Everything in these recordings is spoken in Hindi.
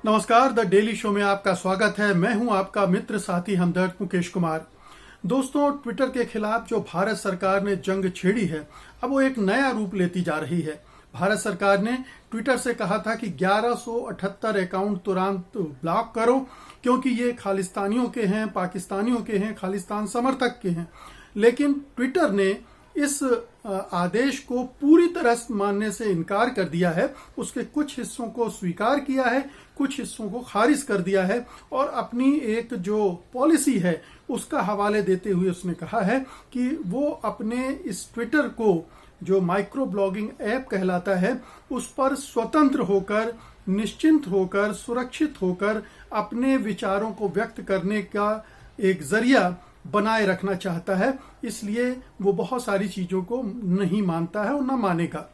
नमस्कार, द डेली शो में आपका स्वागत है। मैं हूं आपका मित्र साथी हमदर्द मुकेश कुमार। दोस्तों, ट्विटर के खिलाफ जो भारत सरकार ने जंग छेड़ी है, अब वो एक नया रूप लेती जा रही है। भारत सरकार ने ट्विटर से कहा था कि 1178 अकाउंट तुरंत ब्लॉक करो, क्योंकि ये खालिस्तानियों के हैं, पाकिस्तानियों के हैं, खालिस्तान समर्थक के हैं। लेकिन ट्विटर ने इस आदेश को पूरी तरह मानने से इनकार कर दिया है। उसके कुछ हिस्सों को स्वीकार किया है, कुछ हिस्सों को खारिज कर दिया है और अपनी एक जो पॉलिसी है उसका हवाले देते हुए उसने कहा है कि वो अपने इस ट्विटर को, जो माइक्रो ब्लॉगिंग ऐप कहलाता है, उस पर स्वतंत्र होकर, निश्चिंत होकर, सुरक्षित होकर अपने विचारों को व्यक्त करने का एक जरिया बनाए रखना चाहता है। इसलिए वो बहुत सारी चीजों को नहीं मानता है और ना मानेगा।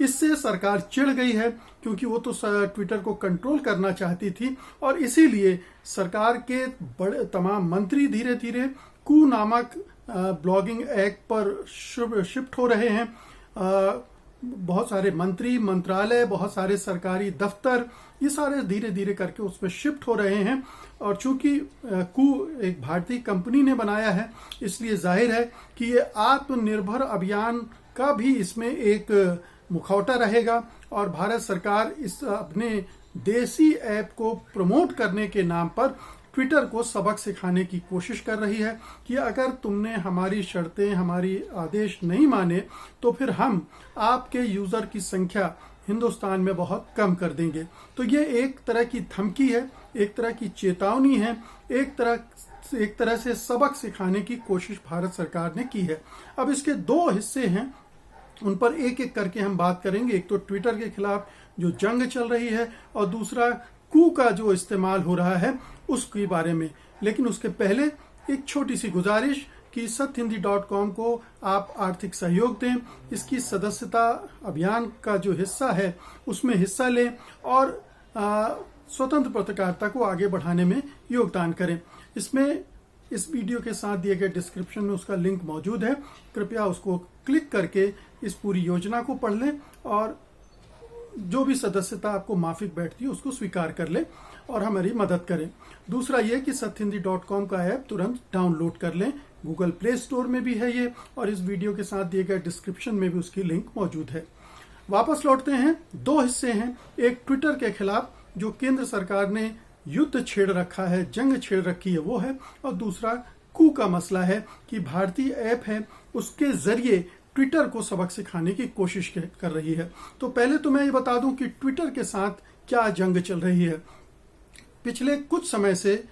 इससे सरकार चिढ़ गई है, क्योंकि वो तो ट्विटर को कंट्रोल करना चाहती थी और इसीलिए सरकार के बड़े तमाम मंत्री धीरे धीरे कू नामक ब्लॉगिंग ऐप पर शिफ्ट हो रहे हैं। बहुत सारे मंत्री, मंत्रालय, बहुत सारे सरकारी दफ्तर, ये सारे धीरे धीरे करके उसमें शिफ्ट हो रहे हैं। और चूंकि कू एक भारतीय कंपनी ने बनाया है, इसलिए जाहिर है कि ये आत्मनिर्भर अभियान का भी इसमें एक मुखौटा रहेगा और भारत सरकार इस अपने देसी ऐप को प्रमोट करने के नाम पर ट्विटर को सबक सिखाने की कोशिश कर रही है कि अगर तुमने हमारी शर्तें, हमारी आदेश नहीं माने तो फिर हम आपके यूजर की संख्या हिंदुस्तान में बहुत कम कर देंगे। तो ये एक तरह की धमकी है, एक तरह की चेतावनी है, एक तरह से सबक सिखाने की कोशिश भारत सरकार ने की है। अब इसके दो हिस्से हैं, उन पर एक एक करके हम बात करेंगे। एक तो ट्विटर के खिलाफ जो जंग चल रही है और दूसरा कू का जो इस्तेमाल हो रहा है उसके बारे में। लेकिन उसके पहले एक छोटी सी गुजारिश कि सत्यहिंदी.com को आप आर्थिक सहयोग दें, इसकी सदस्यता अभियान का जो हिस्सा है उसमें हिस्सा लें और स्वतंत्र पत्रकारिता को आगे बढ़ाने में योगदान करें। इसमें इस वीडियो के साथ दिए गए डिस्क्रिप्शन में उसका लिंक मौजूद है। कृपया उसको क्लिक करके इस पूरी योजना को पढ़ लें और जो भी सदस्यता आपको माफिक बैठती है उसको स्वीकार कर लें और हमारी मदद करें। दूसरा ये कि सत्यहिंदी.com का ऐप तुरंत डाउनलोड कर लें। गूगल प्ले स्टोर में भी है ये और इस वीडियो के साथ दिए गए डिस्क्रिप्शन में भी उसकी लिंक मौजूद है। वापस लौटते हैं। दो हिस्से हैं, एक ट्विटर के खिलाफ जो केंद्र सरकार ने युद्ध छेड़ रखा है, जंग छेड़ रखी है, वो है, और दूसरा कू का मसला है कि भारतीय ऐप है उसके जरिए ट्विटर को सबक सिखाने की कोशिश कर रही है। तो पहले तो मैं ये बता दूं कि ट्विटर के साथ क्या जंग चल रही है। पिछले कुछ समय से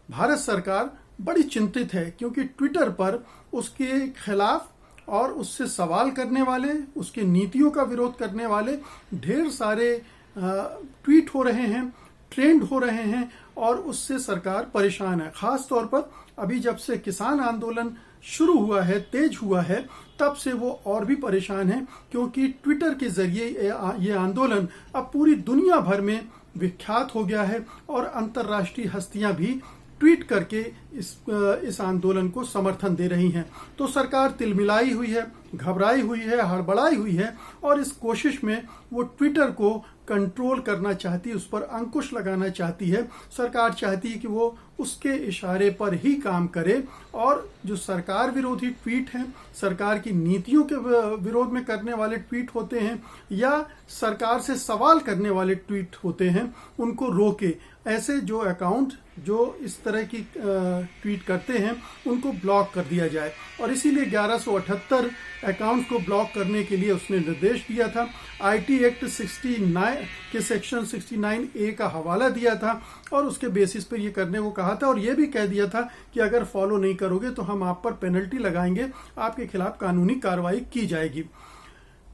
भारत सरकार बड़ी चिंतित है, क्योंकि ट्विटर पर उसके खिलाफ और उससे सवाल करने वाले, उसके नीतियों का विरोध करने वाले ढेर सारे ट्वीट हो रहे हैं, ट्रेंड हो रहे हैं और उससे सरकार परेशान है। खास तौर पर अभी जब से किसान आंदोलन शुरू हुआ है, तेज हुआ है, तब से वो और भी परेशान है, क्योंकि ट्विटर के जरिए ये आंदोलन अब पूरी दुनिया भर में विख्यात हो गया है और अंतर्राष्ट्रीय हस्तियां भी ट्वीट करके इस आंदोलन को समर्थन दे रही हैं। तो सरकार तिलमिलाई हुई है, घबराई हुई है, हड़बड़ाई हुई है और इस कोशिश में वो ट्विटर को कंट्रोल करना चाहती है, उस पर अंकुश लगाना चाहती है। सरकार चाहती है कि वो उसके इशारे पर ही काम करे और जो सरकार विरोधी ट्वीट हैं, सरकार की नीतियों के विरोध में करने वाले ट्वीट होते हैं या सरकार से सवाल करने वाले ट्वीट होते हैं, उनको रोके। ऐसे जो अकाउंट जो इस तरह की ट्वीट करते हैं उनको ब्लॉक कर दिया जाए और इसीलिए 1178 अकाउंट को ब्लॉक करने के लिए उसने निर्देश दिया था। आईटी एक्ट 69 के सेक्शन 69A का हवाला दिया था और उसके बेसिस पर ये करने को कहा था और ये भी कह दिया था कि अगर फॉलो नहीं करोगे तो हम आप पर पेनल्टी लगाएंगे, आपके खिलाफ कानूनी कार्रवाई की जाएगी।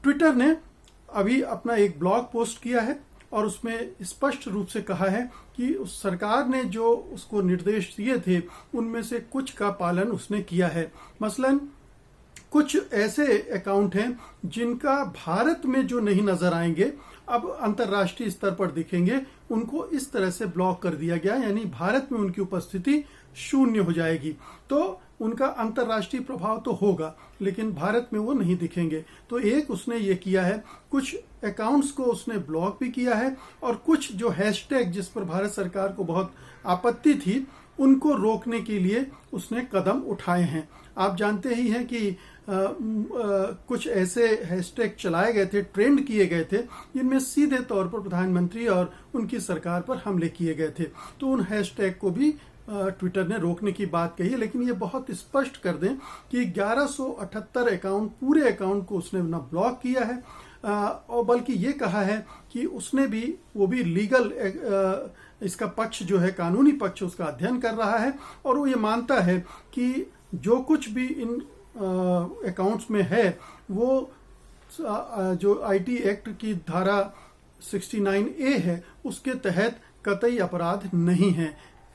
ट्विटर ने अभी अपना एक ब्लॉग पोस्ट किया है और उसमें स्पष्ट रूप से कहा है कि उस सरकार ने जो उसको निर्देश दिए थे उनमें से कुछ का पालन उसने किया है। मसलन कुछ ऐसे अकाउंट हैं जिनका भारत में जो नहीं नजर आएंगे, अब अंतर्राष्ट्रीय स्तर पर दिखेंगे, उनको इस तरह से ब्लॉक कर दिया गया, यानी भारत में उनकी उपस्थिति शून्य हो जाएगी। तो उनका अंतर्राष्ट्रीय प्रभाव तो होगा, लेकिन भारत में वो नहीं दिखेंगे। तो एक उसने ये किया है, कुछ अकाउंट्स को उसने ब्लॉक भी किया है, और कुछ जो हैशटैग जिस पर भारत सरकार को बहुत आपत्ति थी उनको रोकने के लिए उसने कदम उठाए हैं। आप जानते ही हैं कि कुछ ऐसे हैशटैग चलाए गए थे, ट्रेंड किए गए थे, जिनमें सीधे तौर पर प्रधानमंत्री और उनकी सरकार पर हमले किए गए थे। तो उन हैशटैग को भी ट्विटर ने रोकने की बात कही है, लेकिन ये बहुत स्पष्ट कर दें कि 1178 अकाउंट, पूरे अकाउंट को उसने ना ब्लॉक किया है, और बल्कि ये कहा है कि उसने भी, वो भी लीगल इसका पक्ष जो है, कानूनी पक्ष उसका अध्ययन कर रहा है, और वो ये मानता है कि जो कुछ भी इन अकाउंट्स में है वो जो आईटी एक्ट की धारा 69A है उसके तहत कतई अपराध नहीं है,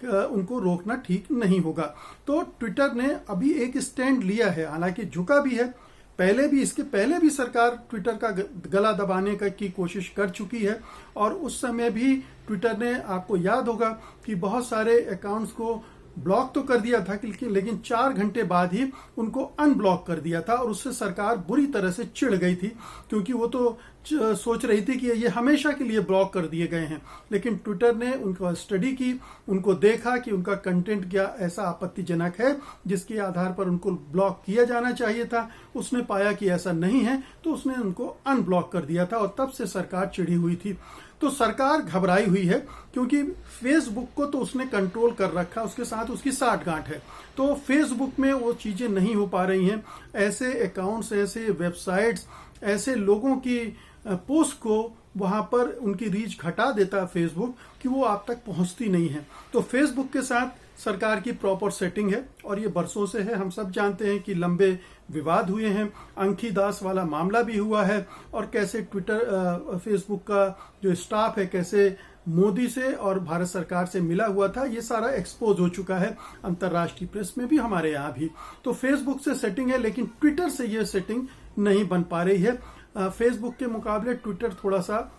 उनको रोकना ठीक नहीं होगा। तो ट्विटर ने अभी एक स्टैंड लिया है, हालांकि झुका भी है। इसके पहले भी सरकार ट्विटर का गला दबाने की कोशिश कर चुकी है, और उस समय भी ट्विटर ने, आपको याद होगा कि बहुत सारे अकाउंट्स को ब्लॉक तो कर दिया था, लेकिन 4 घंटे बाद ही उनको अनब्लॉक कर दिया था, और उससे सरकार बुरी तरह से चिढ़ गई थी, क्योंकि वो तो सोच रही थी कि ये हमेशा के लिए ब्लॉक कर दिए गए हैं। लेकिन ट्विटर ने उनका स्टडी की, उनको देखा कि उनका कंटेंट क्या ऐसा आपत्तिजनक है जिसके आधार पर उनको ब्लॉक किया जाना चाहिए था। उसने पाया कि ऐसा नहीं है, तो उसने उनको अनब्लॉक कर दिया था, और तब से सरकार चिढ़ी हुई थी। तो सरकार घबराई हुई है, क्योंकि फेसबुक को तो उसने कंट्रोल कर रखा, उसके साथ उसकी साठगांठ है। तो फेसबुक में वो चीजें नहीं हो पा रही हैं। ऐसे अकाउंट्स, ऐसे वेबसाइट्स, ऐसे लोगों की पोस्ट को वहां पर उनकी रीच घटा देता है फेसबुक, कि वो आप तक पहुंचती नहीं है। तो फेसबुक के साथ सरकार की प्रॉपर सेटिंग है, और ये बरसों से है। हम सब जानते हैं कि लंबे विवाद हुए हैं, अंकी दास वाला मामला भी हुआ है, और कैसे फेसबुक का जो स्टाफ है कैसे मोदी से और भारत सरकार से मिला हुआ था, ये सारा एक्सपोज हो चुका है अंतर्राष्ट्रीय प्रेस में भी, हमारे यहाँ भी। तो फेसबुक से सेटिंग है, लेकिन ट्विटर से ये सेटिंग नहीं बन पा रही है। फेसबुक के मुकाबले ट्विटर थोड़ा सा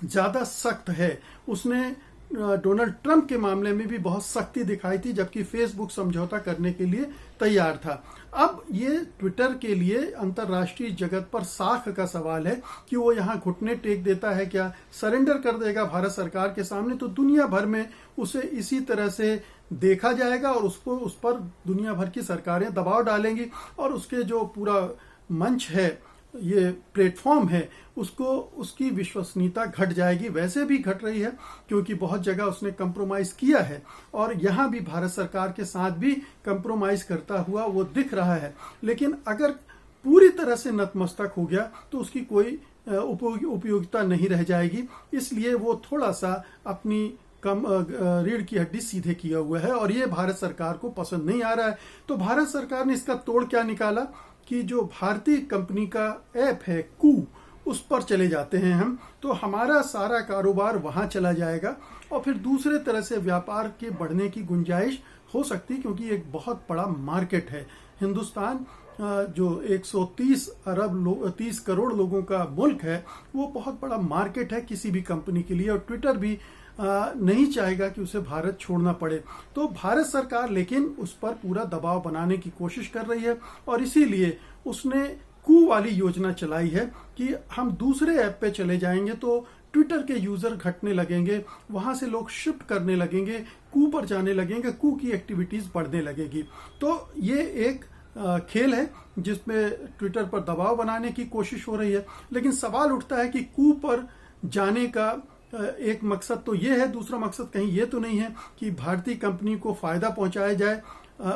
ज्यादा सख्त है। उसने डोनाल्ड ट्रंप के मामले में भी बहुत सख्ती दिखाई थी, जबकि फेसबुक समझौता करने के लिए तैयार था। अब ये ट्विटर के लिए अंतर्राष्ट्रीय जगत पर साख का सवाल है कि वो यहाँ घुटने टेक देता है क्या, सरेंडर कर देगा भारत सरकार के सामने, तो दुनिया भर में उसे इसी तरह से देखा जाएगा, और उस पर दुनिया भर की सरकारें दबाव डालेंगी, और उसके जो पूरा मंच है, ये प्लेटफॉर्म है, उसकी विश्वसनीयता घट जाएगी। वैसे भी घट रही है, क्योंकि बहुत जगह उसने कंप्रोमाइज किया है, और यहाँ भी भारत सरकार के साथ भी कंप्रोमाइज करता हुआ वो दिख रहा है। लेकिन अगर पूरी तरह से नतमस्तक हो गया तो उसकी कोई उपयोगिता नहीं रह जाएगी। इसलिए वो थोड़ा सा अपनी रीढ़ की हड्डी सीधे किया हुआ है, और ये भारत सरकार को पसंद नहीं आ रहा है। तो भारत सरकार ने इसका तोड़ क्या निकाला कि जो भारतीय कंपनी का ऐप है कू, उस पर चले जाते हैं हम, तो हमारा सारा कारोबार वहां चला जाएगा, और फिर दूसरे तरह से व्यापार के बढ़ने की गुंजाइश हो सकती, क्योंकि एक बहुत बड़ा मार्केट है हिंदुस्तान, जो 130 करोड़ लोगों का मुल्क है, वो बहुत बड़ा मार्केट है किसी भी कंपनी के लिए, और ट्विटर भी नहीं चाहेगा कि उसे भारत छोड़ना पड़े। तो भारत सरकार लेकिन उस पर पूरा दबाव बनाने की कोशिश कर रही है, और इसीलिए उसने कू वाली योजना चलाई है कि हम दूसरे ऐप पे चले जाएंगे तो ट्विटर के यूजर घटने लगेंगे, वहां से लोग शिफ्ट करने लगेंगे, कू पर जाने लगेंगे, कू की एक्टिविटीज बढ़ने लगेगी। तो ये एक खेल है जिसमें ट्विटर पर दबाव बनाने की कोशिश हो रही है। लेकिन सवाल उठता है कि कू पर जाने का एक मकसद तो ये है, दूसरा मकसद कहीं ये तो नहीं है कि भारतीय कंपनी को फायदा पहुंचाया जाए,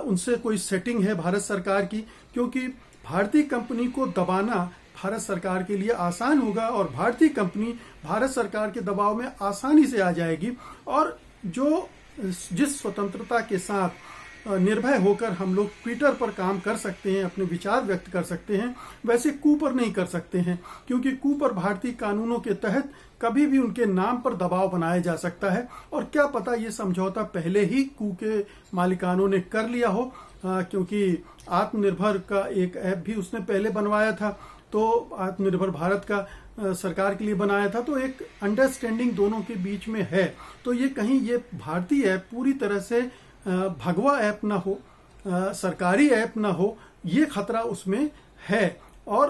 उनसे कोई सेटिंग है भारत सरकार की, क्योंकि भारतीय कंपनी को दबाना भारत सरकार के लिए आसान होगा, और भारतीय कंपनी भारत सरकार के दबाव में आसानी से आ जाएगी, और जिस स्वतंत्रता के साथ निर्भय होकर हम लोग ट्विटर पर काम कर सकते हैं, अपने विचार व्यक्त कर सकते हैं, वैसे कू पर नहीं कर सकते हैं, क्योंकि कू पर भारतीय कानूनों के तहत कभी भी उनके नाम पर दबाव बनाया जा सकता है, और क्या पता ये समझौता पहले ही कू के मालिकानों ने कर लिया हो, क्योंकि आत्मनिर्भर का एक ऐप भी उसने पहले बनवाया था, तो आत्मनिर्भर भारत का सरकार के लिए बनाया था, तो एक अंडरस्टैंडिंग दोनों के बीच में है। तो ये कहीं ये भारतीय ऐप पूरी तरह से भगवा ऐप ना हो, सरकारी ऐप ना हो, ये खतरा उसमें है और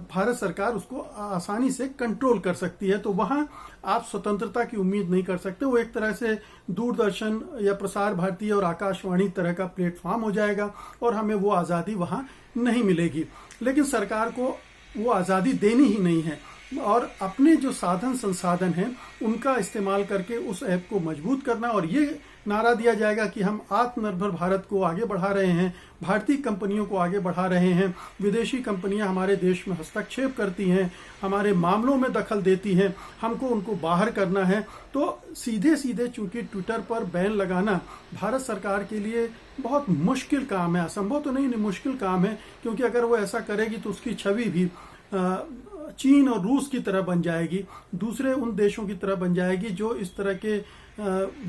भारत सरकार उसको आसानी से कंट्रोल कर सकती है। तो वहां आप स्वतंत्रता की उम्मीद नहीं कर सकते। वो एक तरह से दूरदर्शन या प्रसार भारती और आकाशवाणी तरह का प्लेटफॉर्म हो जाएगा और हमें वो आज़ादी वहां नहीं मिलेगी। लेकिन सरकार को वो आज़ादी देनी ही नहीं है और अपने जो साधन संसाधन हैं उनका इस्तेमाल करके उस ऐप को मजबूत करना और ये नारा दिया जाएगा कि हम आत्मनिर्भर भारत को आगे बढ़ा रहे हैं, भारतीय कंपनियों को आगे बढ़ा रहे हैं, विदेशी कंपनियां हमारे देश में हस्तक्षेप करती हैं, हमारे मामलों में दखल देती हैं, हमको उनको बाहर करना है। तो सीधे सीधे चूंकि ट्विटर पर बैन लगाना भारत सरकार के लिए बहुत मुश्किल काम है, असंभव तो नहीं, मुश्किल काम है, क्योंकि अगर वो ऐसा करेगी तो उसकी छवि भी चीन और रूस की तरह बन जाएगी, दूसरे उन देशों की तरह बन जाएगी जो इस तरह के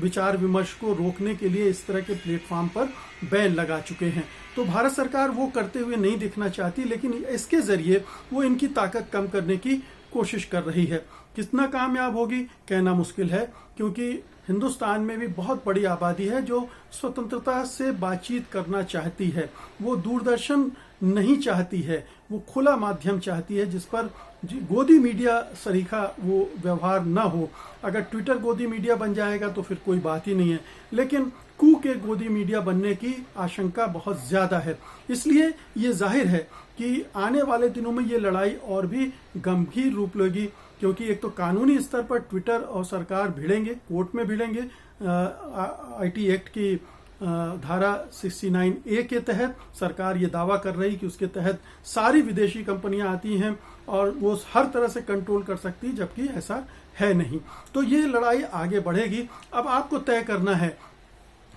विचार विमर्श को रोकने के लिए इस तरह के प्लेटफॉर्म पर बैन लगा चुके हैं। तो भारत सरकार वो करते हुए नहीं दिखना चाहती, लेकिन इसके जरिए वो इनकी ताकत कम करने की कोशिश कर रही है। कितना कामयाब होगी कहना मुश्किल है, क्योंकि हिंदुस्तान में भी बहुत बड़ी आबादी है जो स्वतंत्रता से बातचीत करना चाहती है। वो दूरदर्शन नहीं चाहती है, वो खुला माध्यम चाहती है जिस पर गोदी मीडिया सरीखा वो व्यवहार ना हो। अगर ट्विटर गोदी मीडिया बन जाएगा तो फिर कोई बात ही नहीं है, लेकिन कू के गोदी मीडिया बनने की आशंका बहुत ज्यादा है। इसलिए ये जाहिर है कि आने वाले दिनों में ये लड़ाई और भी गंभीर रूप लेगी, क्योंकि एक तो कानूनी स्तर पर ट्विटर और सरकार भिड़ेंगे, कोर्ट में भिड़ेंगे। आईटी एक्ट की धारा 69A के तहत सरकार ये दावा कर रही कि उसके तहत सारी विदेशी कंपनियां आती हैं और वो हर तरह से कंट्रोल कर सकती है, जबकि ऐसा है नहीं। तो ये लड़ाई आगे बढ़ेगी। अब आपको तय करना है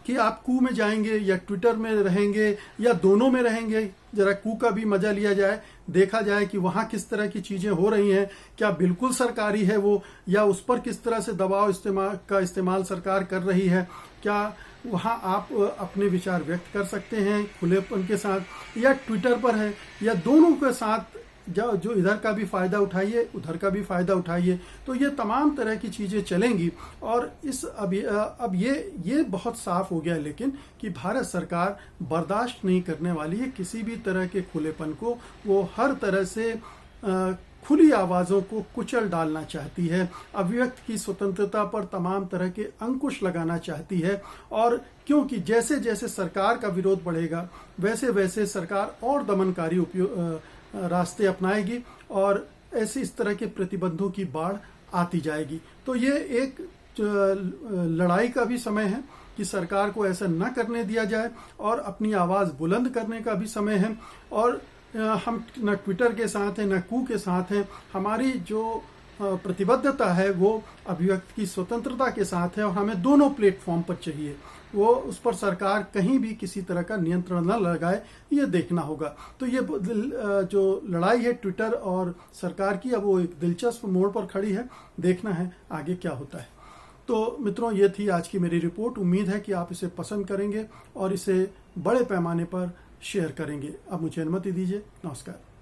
कि आप कू में जाएंगे या ट्विटर में रहेंगे या दोनों में रहेंगे। जरा कू का भी मजा लिया जाए, देखा जाए कि वहां किस तरह की चीजें हो रही हैं, क्या बिल्कुल सरकारी है वो, या उस पर किस तरह से दबाव इस्तेमाल सरकार कर रही है, क्या वहां आप अपने विचार व्यक्त कर सकते हैं खुलेपन के साथ, या ट्विटर पर है, या दोनों के साथ जो इधर का भी फायदा उठाइए उधर का भी फायदा उठाइए। तो ये तमाम तरह की चीजें चलेंगी और अब ये बहुत साफ हो गया लेकिन कि भारत सरकार बर्दाश्त नहीं करने वाली है किसी भी तरह के खुलेपन को। वो हर तरह से खुली आवाजों को कुचल डालना चाहती है, अभिव्यक्ति की स्वतंत्रता पर तमाम तरह के अंकुश लगाना चाहती है। और क्योंकि जैसे जैसे सरकार का विरोध बढ़ेगा वैसे वैसे सरकार और दमनकारी रास्ते अपनाएगी और ऐसे इस तरह के प्रतिबंधों की बाढ़ आती जाएगी। तो ये एक लड़ाई का भी समय है कि सरकार को ऐसा न करने दिया जाए और अपनी आवाज बुलंद करने का भी समय है। और हम न ट्विटर के साथ हैं न कू के साथ हैं, हमारी जो प्रतिबद्धता है वो अभिव्यक्ति की स्वतंत्रता के साथ है और हमें दोनों प्लेटफॉर्म पर चाहिए। वो उस पर सरकार कहीं भी किसी तरह का नियंत्रण न लगाए, ये देखना होगा। तो ये जो लड़ाई है ट्विटर और सरकार की, अब वो एक दिलचस्प मोड़ पर खड़ी है, देखना है आगे क्या होता है। तो मित्रों, ये थी आज की मेरी रिपोर्ट। उम्मीद है कि आप इसे पसंद करेंगे और इसे बड़े पैमाने पर शेयर करेंगे। अब मुझे अनुमति दीजिए। नमस्कार।